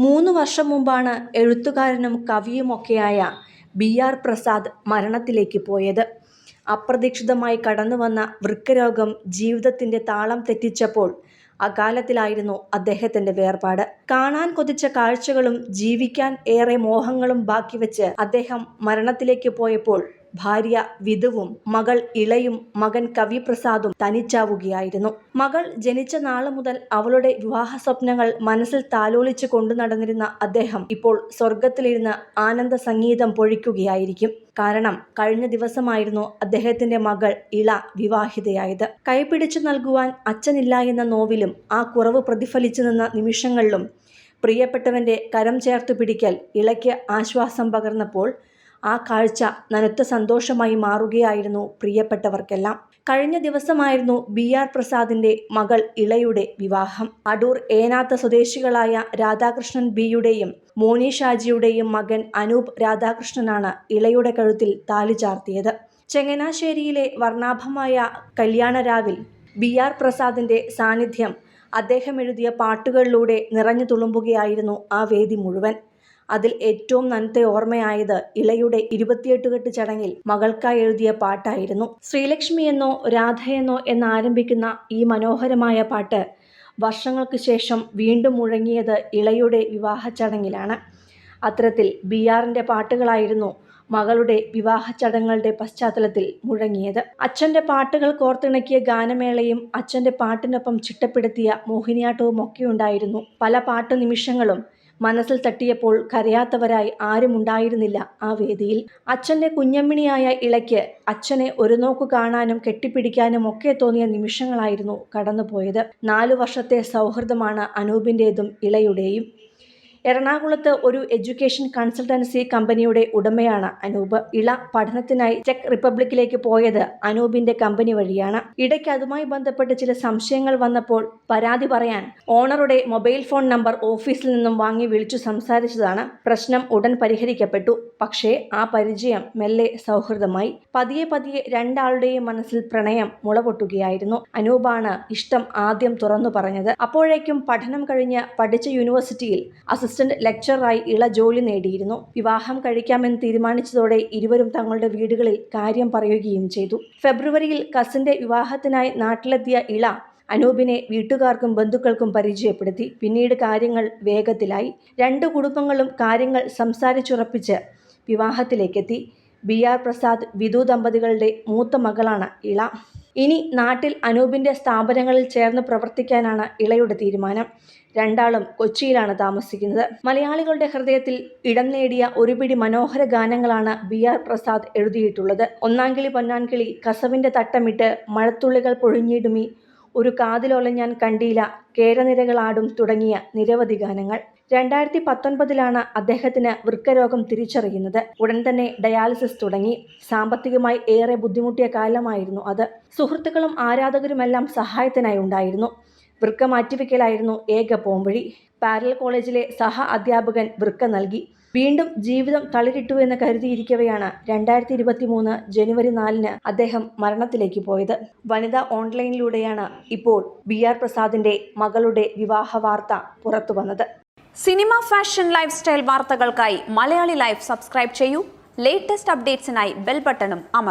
3 വർഷം മുമ്പാണ് എഴുത്തുകാരനും കവിയുമൊക്കെയായ BR പ്രസാദ് മരണത്തിലേക്ക് പോയത്. അപ്രതീക്ഷിതമായി കടന്നുവന്ന വൃക്കരോഗം ജീവിതത്തിന്റെ താളം തെറ്റിച്ചപ്പോൾ അകാലത്തിലായിരുന്നു അദ്ദേഹത്തിന്റെ വേർപാട്. കാണാൻ കൊതിച്ച കാഴ്ചകളും ജീവിക്കാൻ ഏറെ മോഹങ്ങളും ബാക്കിവെച്ച് അദ്ദേഹം മരണത്തിലേക്ക് പോയപ്പോൾ ഭാര്യ വിധുവും മകൾ ഇളയും മകൻ കവിപ്രസാദും തനിച്ചാവുകയായിരുന്നു. മകൾ ജനിച്ച നാള് മുതൽ അവളുടെ വിവാഹ സ്വപ്നങ്ങൾ മനസ്സിൽ താലോലിച്ചു കൊണ്ടു നടന്നിരുന്ന അദ്ദേഹം ഇപ്പോൾ സ്വർഗത്തിലിരുന്ന് ആനന്ദ സംഗീതം പൊഴിക്കുകയായിരിക്കും. കാരണം കഴിഞ്ഞ ദിവസമായിരുന്നു അദ്ദേഹത്തിന്റെ മകൾ ഇള വിവാഹിതയായത്. കൈപിടിച്ചു നൽകുവാൻ അച്ഛനില്ല എന്ന നോവിലും ആ കുറവ് പ്രതിഫലിച്ചു നിന്ന നിമിഷങ്ങളിലും പ്രിയപ്പെട്ടവന്റെ കരം ചേർത്തു പിടിക്കൽ ഇളയ്ക്ക് ആശ്വാസം പകർന്നപ്പോൾ ആ കാഴ്ച നനുത്ത സന്തോഷമായി മാറുകയായിരുന്നു പ്രിയപ്പെട്ടവർക്കെല്ലാം. കഴിഞ്ഞ ദിവസമായിരുന്നു BR പ്രസാദിന്റെ മകൾ ഇളയുടെ വിവാഹം. അടൂർ ഏനാത്ത് സ്വദേശികളായ രാധാകൃഷ്ണൻ ബിയുടെയും മോനി ഷാജിയുടെയും മകൻ അനൂപ് രാധാകൃഷ്ണനാണ് ഇളയുടെ കഴുത്തിൽ താലി ചാർത്തിയത്. ചങ്ങനാശ്ശേരിയിലെ വർണ്ണാഭമായ കല്യാണരാവിൽ BR പ്രസാദിന്റെ സാന്നിധ്യം അദ്ദേഹം എഴുതിയ പാട്ടുകളിലൂടെ നിറഞ്ഞു തുളുമ്പുകയായിരുന്നു ആ വേദി മുഴുവൻ. അതിൽ ഏറ്റവും നനുത്ത ഓർമ്മയായത് ഇളയുടെ 28 ചടങ്ങിൽ മകൾക്കായി എഴുതിയ പാട്ടായിരുന്നു. ശ്രീലക്ഷ്മി എന്നോ രാധയെന്നോ എന്നാരംഭിക്കുന്ന ഈ മനോഹരമായ പാട്ട് വർഷങ്ങൾക്ക് ശേഷം വീണ്ടും മുഴങ്ങിയത് ഇളയുടെ വിവാഹ ചടങ്ങിലാണ്. അത്തരത്തിൽ BRന്റെ പാട്ടുകളായിരുന്നു മകളുടെ വിവാഹ ചടങ്ങുകളുടെ പശ്ചാത്തലത്തിൽ മുഴങ്ങിയത്. അച്ഛൻ്റെ പാട്ടുകൾ കോർത്തിണക്കിയ ഗാനമേളയും അച്ഛൻ്റെ പാട്ടിനൊപ്പം ചിട്ടപ്പെടുത്തിയ മോഹിനിയാട്ടവും ഒക്കെയുണ്ടായിരുന്നു. പല പാട്ടു നിമിഷങ്ങളും മനസ്സിൽ തട്ടിയപ്പോൾ കരയാത്തവരായി ആരുമുണ്ടായിരുന്നില്ല ആ വേദിയിൽ. അച്ഛൻ്റെ കുഞ്ഞമ്മിണിയായ ഇളയ്ക്ക് അച്ഛനെ ഒരു നോക്കു കാണാനും കെട്ടിപ്പിടിക്കാനും ഒക്കെ തോന്നിയ നിമിഷങ്ങളായിരുന്നു കടന്നുപോയത്. 4 വർഷത്തെ സൗഹൃദമാണ് അനൂപിൻ്റേതും ഇളയുടെയും. എറണാകുളത്ത് ഒരു എഡ്യൂക്കേഷൻ കൺസൾട്ടൻസി കമ്പനിയുടെ ഉടമയാണ് അനൂപ്. ഇള പഠനത്തിനായി ചെക്ക് റിപ്പബ്ലിക്കിലേക്ക് പോയത് അനൂപിന്റെ കമ്പനി വഴിയാണ്. ഇടയ്ക്ക് അതുമായി ബന്ധപ്പെട്ട് ചില സംശയങ്ങൾ വന്നപ്പോൾ പരാതി പറയാൻ ഓണറുടെ മൊബൈൽ ഫോൺ നമ്പർ ഓഫീസിൽ നിന്നും വാങ്ങി വിളിച്ചു സംസാരിച്ചതാണ്. പ്രശ്നം ഉടൻ പരിഹരിക്കപ്പെട്ടു. പക്ഷേ ആ പരിചയം മെല്ലെ സൗഹൃദമായി. പതിയെ പതിയെ രണ്ടാളുടെയും മനസ്സിൽ പ്രണയം മുളപൊട്ടുകയായിരുന്നു. അനൂപാണ് ഇഷ്ടം ആദ്യം തുറന്നു പറഞ്ഞത്. അപ്പോഴേക്കും പഠനം കഴിഞ്ഞ് പഠിച്ച യൂണിവേഴ്സിറ്റിയിൽ അസിസ്റ്റന്റ് ലെക്ചറായി ഇള ജോലി നേടിയിരുന്നു. വിവാഹം കഴിക്കാമെന്ന് തീരുമാനിച്ചതോടെ ഇരുവരും തങ്ങളുടെ വീടുകളിൽ കാര്യം പറയുകയും ചെയ്തു. ഫെബ്രുവരിയിൽ കസിന്റെ വിവാഹത്തിനായി നാട്ടിലെത്തിയ ഇള അനൂപിനെ വീട്ടുകാർക്കും ബന്ധുക്കൾക്കും പരിചയപ്പെടുത്തി. പിന്നീട് കാര്യങ്ങൾ വേഗത്തിലായി. 2 കുടുംബങ്ങളും കാര്യങ്ങൾ സംസാരിച്ചുറപ്പിച്ച് വിവാഹത്തിലേക്കെത്തി. BR പ്രസാദ് വിധു ദമ്പതികളുടെ മൂത്ത മകളാണ് ഇള. ഇനി നാട്ടിൽ അനൂപിന്റെ സ്ഥാപനങ്ങളിൽ ചേർന്ന് പ്രവർത്തിക്കാനാണ് ഇളയുടെ തീരുമാനം. രണ്ടാളും കൊച്ചിയിലാണ് താമസിക്കുന്നത്. മലയാളികളുടെ ഹൃദയത്തിൽ ഇടം നേടിയ ഒരുപിടി മനോഹര ഗാനങ്ങളാണ് BR പ്രസാദ് എഴുതിയിട്ടുള്ളത്. ഒന്നാംകിളി പൊന്നാൻകിളി, കസവിന്റെ തട്ടമിട്ട്, മഴത്തുള്ളികൾ പൊഴിഞ്ഞിടുമി, ഒരു കാതിലോല ഞാൻ കണ്ടീല, കേരനിരകളാടും തുടങ്ങിയ നിരവധി ഗാനങ്ങൾ. 2019 അദ്ദേഹത്തിന് വൃക്കരോഗം തിരിച്ചറിയുന്നത്. ഉടൻ തന്നെ ഡയാലിസിസ് തുടങ്ങി. സാമ്പത്തികമായി ഏറെ ബുദ്ധിമുട്ടിയ കാലമായിരുന്നു അത്. സുഹൃത്തുക്കളും ആരാധകരുമെല്ലാം സഹായത്തിനായി ഉണ്ടായിരുന്നു. വൃക്ക മാറ്റിവെക്കലായിരുന്നു ഏക പോംവഴി. പാരലൽ കോളേജിലെ സഹ അധ്യാപകൻ വൃക്ക നൽകി. വീണ്ടും ജീവിതം തളിരിട്ടു എന്ന് കരുതിയിരിക്കവെയാണ് 2023 ജനുവരി 4 അദ്ദേഹം മരണത്തിലേക്ക് പോയത്. വനിതാ ഓൺലൈനിലൂടെയാണ് ഇപ്പോൾ BR പ്രസാദിന്റെ മകളുടെ വിവാഹ വാർത്ത പുറത്തു വന്നത്. സിനിമ, ഫാഷൻ, ലൈഫ് സ്റ്റൈൽ വാർത്തകൾക്കായി മലയാളി ലൈഫ് സബ്സ്ക്രൈബ് ചെയ്യൂ. ലേറ്റസ്റ്റ് അപ്ഡേറ്റ്സിനായി ബെൽ ബട്ടണും അമർത്തുക.